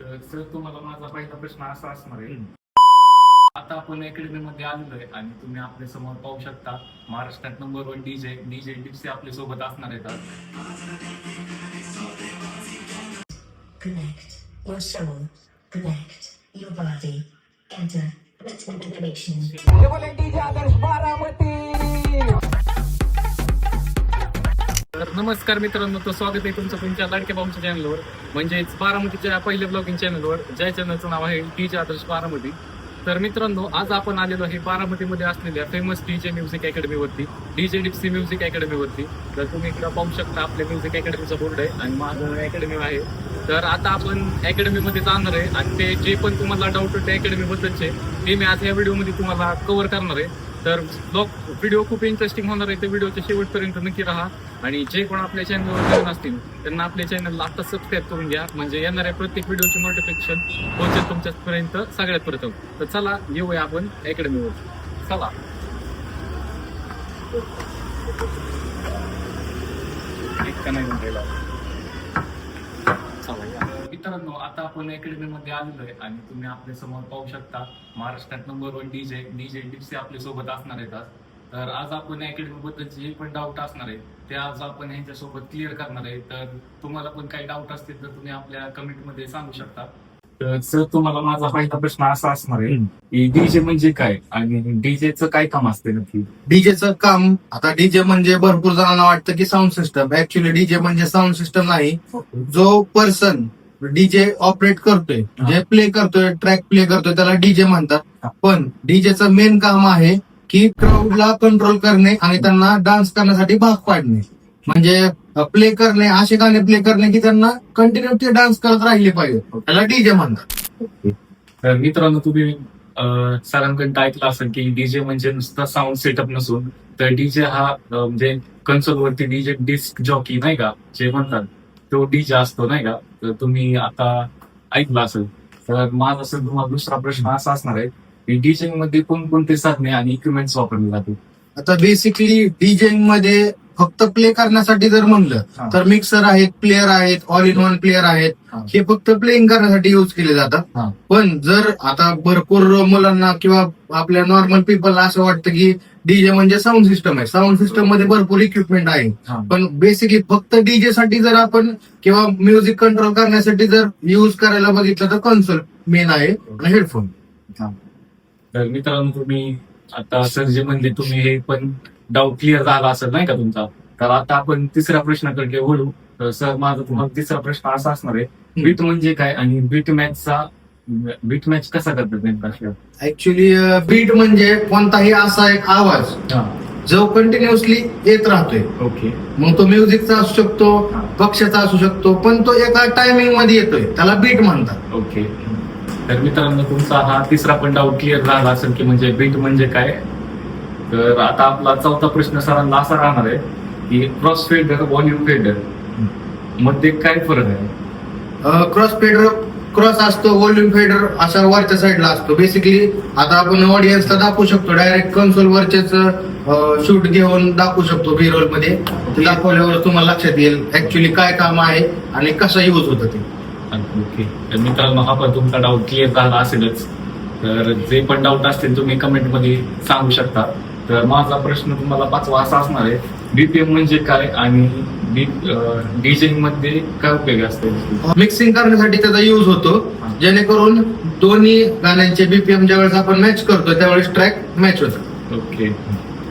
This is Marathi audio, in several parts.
तर सर तुम्हाला माझा पहिला प्रश्न असा असणार आहे. आता आपण अकॅडमीमध्ये आलेलो आहे आणि तुम्ही आपल्या समोर पाहू शकता महाराष्ट्रात नंबर 1 डीजे डिप्सी आपल्या सोबत असणार आहेत. Connect your soul. Connect your body. Enter rhythm connection. तर नमस्कार मित्रांनो, तर स्वागत आहे तुमचं तुमच्या लाडक्या भाऊच्या चॅनलवर, म्हणजेच बारामतीच्या पहिल्या ब्लॉगिंग चॅनलवर, ज्या चॅनलचं नाव आहे डीजे आदर्श बारामती. तर मित्रांनो, आज आपण आलेलो आहे बारामतीमध्ये असलेल्या फेमस डीजे म्युझिक अकॅडमीवरती, डीजे डिप्सी म्युझिक अकॅडमीवरती. तर तुम्ही इकडे पाहू शकता आपल्या म्युझिक अकॅडमीचा बोर्ड आहे आणि माझं अकॅडमी आहे. तर आता आपण अकॅडमीमध्ये जाणार आहे आणि ते जे पण तुम्हाला डाऊट होते अकॅडमीबद्दलचे ते मी आज या व्हिडिओमध्ये तुम्हाला कव्हर करणार आहे. तर व्हिडिओ खूप इंटरेस्टिंग होणार आहे, तर व्हिडिओच्या शेवटपर्यंत नक्की राहा. आणि जे कोण आपल्या चॅनलवर नवीन असतील त्यांना आपल्या चॅनलला आता सबस्क्राईब करून घ्या, म्हणजे येणाऱ्या प्रत्येक व्हिडिओची नोटिफिकेशन पोहोचेल तुमच्यापर्यंत सगळ्यात प्रथम. तर चला येऊया आपण अकॅडमीवर. चला मित्रांनो, आता आपण अकॅडमीमध्ये आलेलो आहे आणि तुम्ही आपल्या समोर पाहू शकता महाराष्ट्रात नंबर 1 डीजे डिप्सी आपल्या सोबत असणार आहेत आज. तर आज आपण अकॅडमी बद्दलचे जे पण डाऊट असणार आहे ते आज आपण ह्यांच्यासोबत क्लिअर करणार आहे. तर तुम्हाला पण काही डाऊट असतील तर तुम्ही आपल्या कमेंटमध्ये सांगू शकता. तर सर तुम्हाला माझा पहिला प्रश्न असा असणार आहे की डीजे म्हणजे काय आणि डीजेचं काय काम असते नक्की? डीजेचं काम, आता डीजे म्हणजे भरपूर जणांना वाटतं की साऊंड सिस्टम. ऍक्च्युली डीजे म्हणजे साऊंड सिस्टम नाही. जो पर्सन डीजे ऑपरेट करतोय, जे प्ले करतोय, ट्रॅक प्ले करतोय, त्याला डीजे म्हणतात. पण डीजेचं मेन काम आहे की क्राऊडला कंट्रोल करणे आणि त्यांना डान्स करण्यासाठी भाग पाडणे. म्हणजे प्ले करणे, असे गाणे प्ले करणे की त्यांना कंटिन्यू ते डान्स करत राहिले पाहिजे, त्याला डीजे म्हणतात. तर मित्रांनो, तुम्ही सरांकडे ऐकलं असेल की डीजे म्हणजे नुसता साऊंड सेटअप नसून तर डीजे हा म्हणजे कन्सोलवरती डीजे डिस्क जॉकी नाही का जे म्हणतात तो डीजे असतो नाही का. तर तुम्ही आता ऐकलं असेल. तर माझा असेल तुम्हाला दुसरा प्रश्न असा असणार आहे की डीजे मध्ये कोणकोणते साधने आणि इक्विपमेंट्स वापरले जातात? आता बेसिकली डीजेइंग मध्ये फक्त प्ले करण्यासाठी जर म्हणलं तर मिक्सर आहेत, प्लेअर आहेत, ऑल इन वन प्लेअर आहेत. हे फक्त प्लेइंग करण्यासाठी युज केले जातात. पण जर आता भरपूर मुलांना किंवा आपल्या नॉर्मल पीपलला असं वाटतं की डीजे म्हणजे साऊंड सिस्टम आहे. साऊंड सिस्टम मध्ये भरपूर इक्विपमेंट आहे. पण बेसिकली फक्त डीजे साठी जर आपण किंवा म्युझिक कंट्रोल करण्यासाठी जर युज करायला बघितलं तर कन्सोल मेन आहे आणि हेडफोन. तर मित्रांनो, तुम्ही आता सर जे म्हणले तुम्ही हे पण डाऊट क्लिअर झाला असेल नाही का तुमचा. तर आता आपण तिसऱ्या प्रश्नाकडे वळू. तर सर माझा तुम्हाला तिसरा प्रश्न असा असणार आहे बीट म्हणजे काय आणि बीट मॅच कसा करतात नेमका? ऍक्च्युली बीट म्हणजे कोणताही असा एक आवाज जो कंटिन्युअसली येत राहतोय. ओके. मग तो म्युझिकचा असू शकतो, पक्षाचा असू शकतो, पण तो एका टायमिंग मध्ये येतोय, त्याला बीट म्हणतात. ओके. तर मित्रांनो, तुमचा हा तिसरा पण डाऊट क्लिअर झाला असेल की म्हणजे बीट म्हणजे काय. तर आता आपला चौथा प्रश्न सरांना असा राहणार आहे की क्रॉस फेडर व्हॉल्यूम फेडर मध्ये काय फरक आहे? क्रॉस असतो, व्हॉल्यूम फेडर अशा वरच्या साईडला असतो. बेसिकली आता आपण ऑडियन्सला दाखवू शकतो, डायरेक्ट कन्सोल वरचेच शूट घेऊन दाखवू शकतो बी रोल मध्ये. दाखवल्यावर तुम्हाला लक्षात येईल ऍक्च्युली काय काम आहे आणि कसं युज होतं ते. ओके. तर मित्रांनो, हा पण तुमचा डाऊट क्लिअर झाला असेलच. तर जे पण डाऊट असतील तुम्ही कमेंटमध्ये सांगू शकता. तर माझा प्रश्न तुम्हाला पाचवा असा असणार आहे बीपीएम म्हणजे काय आणि डीजेइंग मध्ये काय उपयोग असते? मिक्सिंग करण्यासाठी त्याचा युज होतो, जेणेकरून दोन्ही गाण्यांचे बीपीएम ज्यावेळेस आपण मॅच करतो त्यावेळेस ट्रॅक मॅच होतात. ओके.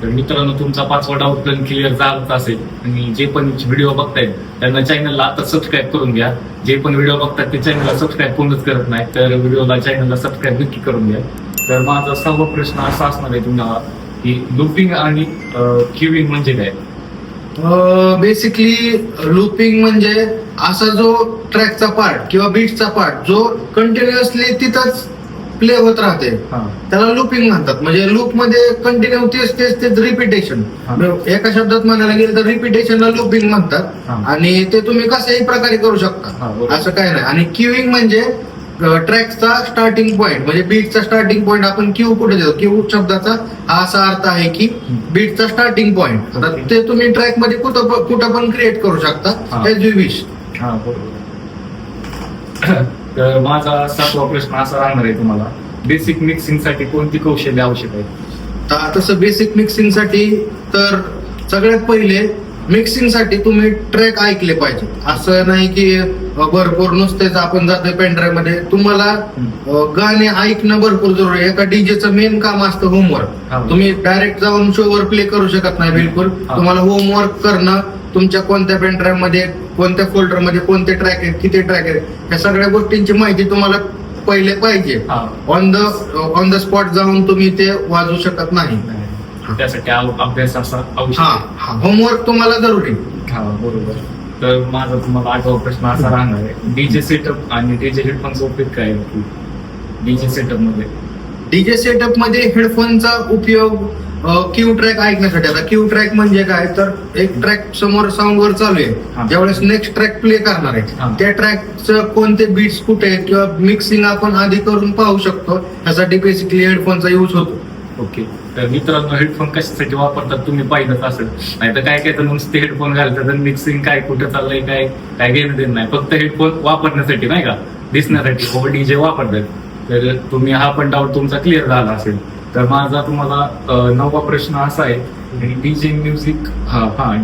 तर मित्रांनो, तुमचा पाचवा डाऊट पण क्लिअर झालाच असेल आणि जे पण व्हिडिओ बघतायत त्यांना चॅनलला आता सबस्क्राईब करून घ्या. जे पण व्हिडिओ बघतात ते चॅनलला सबस्क्राईब कोणच करत नाही, तर व्हिडिओला चॅनलला सबस्क्राईब नक्की करून घ्या. तर माझा सहावा प्रश्न असा असणार आहे तुम्हाला की लूपिंग आणि क्यूइंग म्हणजे काय? बेसिकली लूपिंग म्हणजे असा जो ट्रॅकचा पार्ट किंवा बीटचा पार्ट जो कंटिन्युअसली तिथंच प्ले होत राहते त्याला लूपिंग म्हणतात. म्हणजे लूप मध्ये कंटिन्यू तेच रिपिटेशन. एका शब्दात म्हणायला गेलं तर रिपिटेशनला लूपिंग म्हणतात आणि ते तुम्ही कशाही प्रकारे करू शकता, असं काय नाही. आणि क्यूइंग म्हणजे ट्रॅकचा स्टार्टिंग पॉइंट, म्हणजे बीटचा स्टार्टिंग पॉइंट आपण क्यू कुठे देतो. क्यू शब्दाचा हा असा अर्थ आहे की बीटचा स्टार्टिंग पॉइंट. ते तुम्ही ट्रॅक मध्ये कुठं पण क्रिएट करू शकता एज यू विश. तर माझा 7वा प्रश्न असा राहणार आहे तुम्हाला, बेसिक मिक्सिंग साठी कोणती कौशल्य आवश्यक आहे? तसं बेसिक मिक्सिंग साठी तर सगळ्यात पहिले मिक्सिंग साठी तुम्ही ट्रॅक ऐकले पाहिजे. असं नाही की भरपूर नुसतेच आपण जातोय पेनड्राईव्ह मध्ये. तुम्हाला गाणे ऐकणं भरपूर जरुरी आहे. एका डीजेचं मेन काम असतं हा. होमवर्क. तुम्ही डायरेक्ट जाऊन शोवर प्ले करू शकत नाही बिलकुल. हा. तुम्हाला होमवर्क करणं, तुमच्या कोणत्या पेनड्राईव्ह मध्ये, कोणत्या फोल्डर मध्ये कोणते ट्रॅक आहेत, किती ट्रॅक आहेत, या सगळ्या गोष्टींची माहिती तुम्हाला पहिले पाहिजे. ऑन द स्पॉट जाऊन तुम्ही ते वाजवू शकत नाही. त्यासाठी अभ्यास असा आवश्यक हा आहे. होमवर्क तुम्हाला जरुरी. हा बरोबर. तर माझा तुम्हाला 8वा प्रश्न असा राहणार आहे, डीजे सेटअप आणि डीजे हेडफोनचा उपयोग काय आहे डीजे सेटअप मध्ये? डीजे सेटअप मध्ये हेडफोनचा उपयोग क्यू ट्रॅक ऐकण्यासाठी. आता क्यू ट्रॅक म्हणजे काय, तर एक ट्रॅक समोर साऊंड वर चालू हा. आहे, ज्यावेळेस नेक्स्ट ट्रॅक प्ले करणार हा. आहे, त्या ट्रॅकचं कोणते बीट्स कुठे आहेत किंवा मिक्सिंग आपण आधी करून पाहू शकतो. त्यासाठी बेसिकली हेडफोनचा यूज होतो. ओके. तर मित्रांनो, हेडफोन कशासाठी वापरतात तुम्ही पाहिलंच असेल. नाही तर काय काय तर नुसते हेडफोन घालतात, मिक्सिंग काय कुठं चाललंय काय काय घेणं देणं नाही. फक्त हेडफोन वापरण्यासाठी, नाही का, दिसण्यासाठी हो डीजे वापरतात. तर तुम्ही हा पण डाऊट तुमचा क्लिअर झाला असेल. तर माझा तुम्हाला 9वा प्रश्न असा आहे, डीजे म्युझिक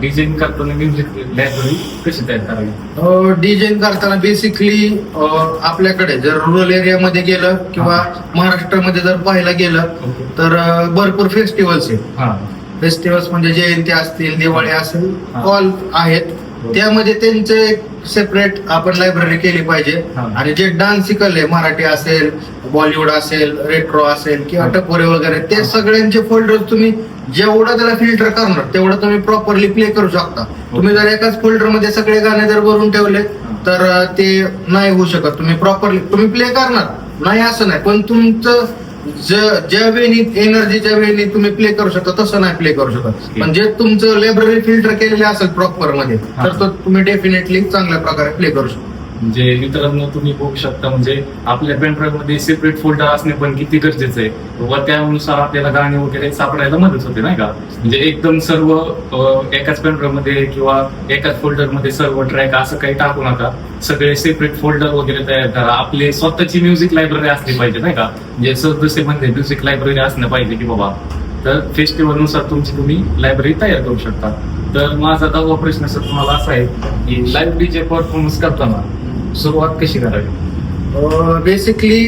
डीजेइंग करताना म्युझिक लायब्ररी कशी तयार करावी? डीजेइंग करताना बेसिकली आपल्याकडे जर रुरल एरियामध्ये गेलं किंवा महाराष्ट्रामध्ये जर पाहायला गेलं ओके. तर भरपूर फेस्टिवल्स आहेत. हा फेस्टिवल्स म्हणजे जयंती असतील, दिवाळी असेल, हा. ऑल आहेत. त्यामध्ये त्यांचे सेपरेट आपण लायब्ररी केली पाहिजे. हा. आणि जे डान्सिकल आहे, मराठी असेल, बॉलिवूड असेल, रेट्रो असेल किंवा हा. टपोरे वगैरे, ते सगळ्यांचे फोल्डर तुम्ही जेवढं त्याला फिल्टर करणार तेवढं तुम्ही प्रॉपरली प्ले करू शकता. तुम्ही जर एकाच फोल्डर मध्ये सगळे गाणे जर भरून ठेवले तर ते नाही होऊ शकत. तुम्ही प्रॉपरली तुम्ही प्ले करणार नाही असं नाही, पण तुमचं ज्या वेळी एनर्जीच्या वेळी तुम्ही प्ले करू शकता तसं नाही प्ले करू शकत. पण जे तुमचं लायब्ररी फिल्टर केलेले असेल प्रॉपर मध्ये, तर तो तुम्ही डेफिनेटली चांगल्या प्रकारे प्ले करू शकता. म्हणजे मित्रांनो, तुम्ही बघू शकता, म्हणजे आपल्या पेनड्राईव्ह मध्ये सेपरेट फोल्डर असणे पण किती गरजेचं आहे. व त्यानुसार आपल्याला गाणी वगैरे सापडायला मदत होते, नाही का. म्हणजे एकदम सर्व एकाच पेनड्राईव्ह मध्ये किंवा एकाच फोल्डर मध्ये सर्व ट्रॅक असं काही टाकू नका. सगळे सेपरेट फोल्डर वगैरे तयार करा. आपली स्वतःची म्युझिक लायब्ररी असली पाहिजे, नाही का. म्हणजे सदस्य म्हणजे म्युझिक लायब्ररी असणं पाहिजे की बाबा. तर फेस्टिवल नुसार तुमची तुम्ही लायब्ररी तयार करू शकता. तर माझा 10वा प्रश्न सर तुम्हाला असा आहे की लाईव्ह डीजे परफॉर्मन्स करताना सुरुवात कशी करावी? बेसिकली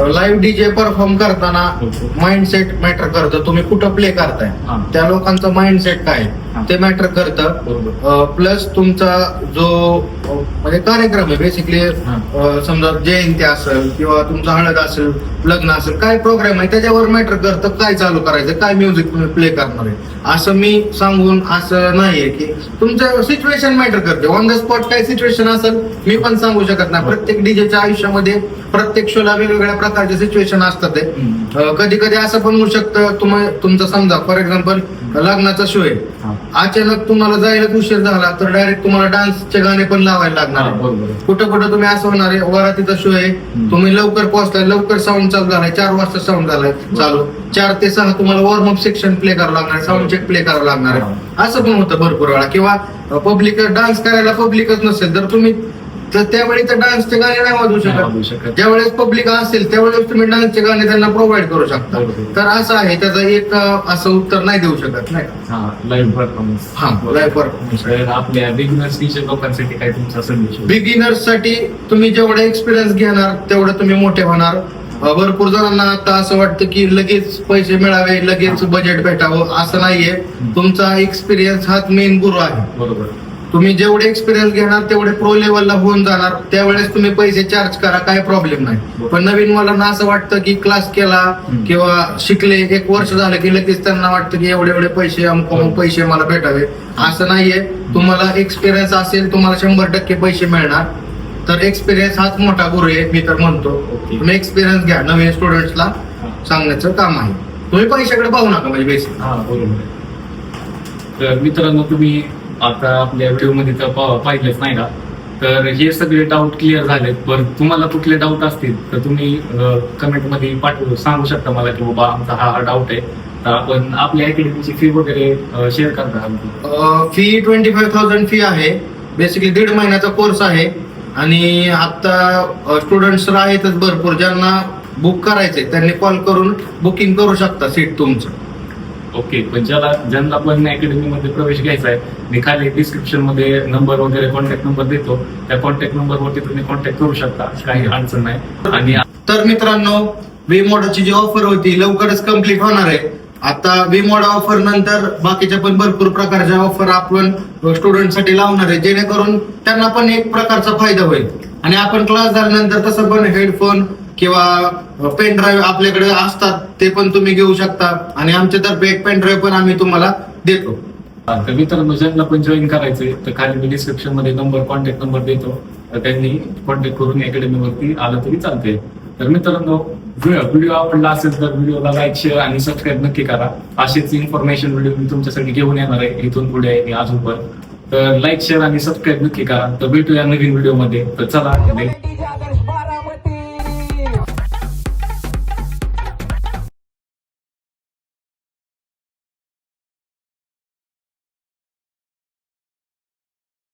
लाईव्ह डीजे परफॉर्म करताना माइंडसेट मॅटर करतं. तुम्ही कुठं प्ले करताय, हा. त्या लोकांचा माइंडसेट काय हा. ते मॅटर करतं. बरोबर. प्लस तुमचा जो म्हणजे कार्यक्रम आहे, बेसिकली समजा जयंती असेल किंवा तुमचा हळद असेल, लग्न असेल, काय प्रोग्राम आहे त्याच्यावर मॅटर करतं काय चालू करायचं, काय म्युझिक तुम्ही प्ले करणार आहे. असं मी सांगून असं नाहीये की तुमचं सिच्युएशन मॅटर करते. ऑन द स्पॉट काय सिच्युएशन असेल मी पण सांगू शकत नाही. प्रत्येक डीजेच्या आयुष्यामध्ये प्रत्येक शोला वेगवेगळ्या प्रकारचे सिच्युएशन असतात. कधी कधी असं पण होऊ शकतं, तुमचा समजा फॉर एक्झाम्पल लग्नाचा शो आहे, अचानक तुम्हाला जायला उशीर झाला तर डायरेक्ट तुम्हाला डान्सचे गाणे पण लावायला लागणार आहे. बरोबर. कुठं कुठं तुम्ही असं होणार आहे, वरातीचा शो आहे, तुम्ही लवकर पोहोचलाय, लवकर साऊंड चालू झालाय, 4 वाजता साऊंड झालाय चालू, 4 ते 6 तुम्हाला वॉर्मअप सेक्शन प्ले करावं लागणार आहे, साऊंड चेक प्ले करावं लागणार आहे. असं पण होतं भरपूर वेळा. किंवा पब्लिक डान्स करायला पब्लिकच नसेल तर तुम्ही तर त्यावेळी तर डान्सचे गाणे नाही वाजवू शकत. ज्यावेळेस पब्लिक असेल त्यावेळेस तुम्ही डान्सचे गाणे त्यांना प्रोव्हाइड करू शकता. तर असं आहे, त्याचं एक असं उत्तर नाही देऊ शकत. नाही लाईव्ह परफॉर्मन्स. हा, लाईव्ह परफॉर्मन्स. आपल्या बिगिनर्स टीचर लोकांसाठी काय तुमचा संदेश? बिगिनर्स साठी तुम्ही जेवढा एक्सपिरियन्स घेणार तेवढं तुम्ही मोठे होणार. भरपूर जणांना आता असं वाटतं की लगेच पैसे मिळावे, लगेच बजेट भेटावं, असं नाहीये. तुमचा एक्सपिरियन्स हाच मेन गुरु आहे. बरोबर. तुम्ही जेवढे एक्सपिरियन्स घेणार तेवढे प्रो लेवलला होऊन जाणार. त्यावेळेस तुम्ही पैसे चार्ज करा, काय प्रॉब्लेम नाही. पण नवीन मुलांना असं वाटतं की क्लास केला किंवा शिकले 1 वर्ष झालं की लगेच त्यांना वाटतं की एवढे एवढे पैसे अमुक पैसे मला भेटावे. असं नाहीये. तुम्हाला एक्सपिरियन्स असेल तुम्हाला 100% पैसे मिळणार. तर एक्सपिरियन्स हाच मोठा गुरु आहे मी तर म्हणतो. तुम्ही एक्सपिरियन्स घ्या. नवीन स्टुडंट्सला सांगण्याचं काम आहे. तुम्ही पैशाकडे पाहू नका म्हणजे बेसिक. हा बरोबर. तर मित्रांनो, तुम्ही आता आपल्या व्हिडिओ मध्ये तर पाहिलेच नाही का. तर हे सगळे डाऊट क्लिअर झालेत. पण तुम्हाला कुठले डाऊट असतील तर तुम्ही कमेंट मध्ये सांगू शकता मला की बाबा आमचा हा डाऊट आहे. तर आपण आपल्या अकॅडमीची फी वगैरे शेअर करता. फी 25,000 फी आहे. बेसिकली 1.5 महिन्याचा कोर्स आहे. आणि आता स्टुडंट्स आहेतच भरपूर, ज्यांना बुक करायचंय त्यांनी कॉल करून बुकिंग करू शकता सीट तुमचं. ओके, पण ज्यांना पण अकॅडमीमध्ये प्रवेश घ्यायचा आहे, मी खाली डिस्क्रिप्शन मध्ये नंबर वगैरे कॉन्टॅक्ट नंबर देतो, त्या कॉन्टॅक्ट नंबरवरती तुम्ही कॉन्टॅक्ट करू शकता, काही अडचण नाही. आणि तर मित्रांनो, वी-मोडाची जी ऑफर होती लवकरच कम्प्लीट होणार आहे. आता वी-मोडा ऑफर नंतर बाकीच्या पण भरपूर प्रकारच्या ऑफर आपण स्टुडंटसाठी लावणार आहे, जेणेकरून त्यांना पण एक प्रकारचा फायदा होईल. आणि आपण क्लास झाल्यानंतर तसं पण हेडफोन किंवा पेन ड्राईव्ह आपल्याकडे असतात, ते पण तुम्ही घेऊ शकता. आणि आमच्यातर्फे एक पेन ड्राईव्ह पण आम्ही तुम्हाला देतो. तर मित्रांनो, ज्यांना पण जॉईन करायचंय तर खाली मी डिस्क्रिप्शन मध्ये नंबर कॉन्टॅक्ट नंबर देतो, तर त्यांनी कॉन्टॅक्ट करून अकॅडमीवरती आलं तरी चालते. तर मित्रांनो, व्हिडिओ आवडला असेल तर व्हिडिओला लाईक, शेअर आणि सबस्क्राईब नक्की करा. अशीच इन्फॉर्मेशन व्हिडिओ मी तुमच्यासाठी घेऊन येणार आहे इथून पुढे आणि अजून पण. तर लाईक, शेअर आणि सबस्क्राईब नक्की करा. तर भेटूया नवीन व्हिडिओ मध्ये. तर चला.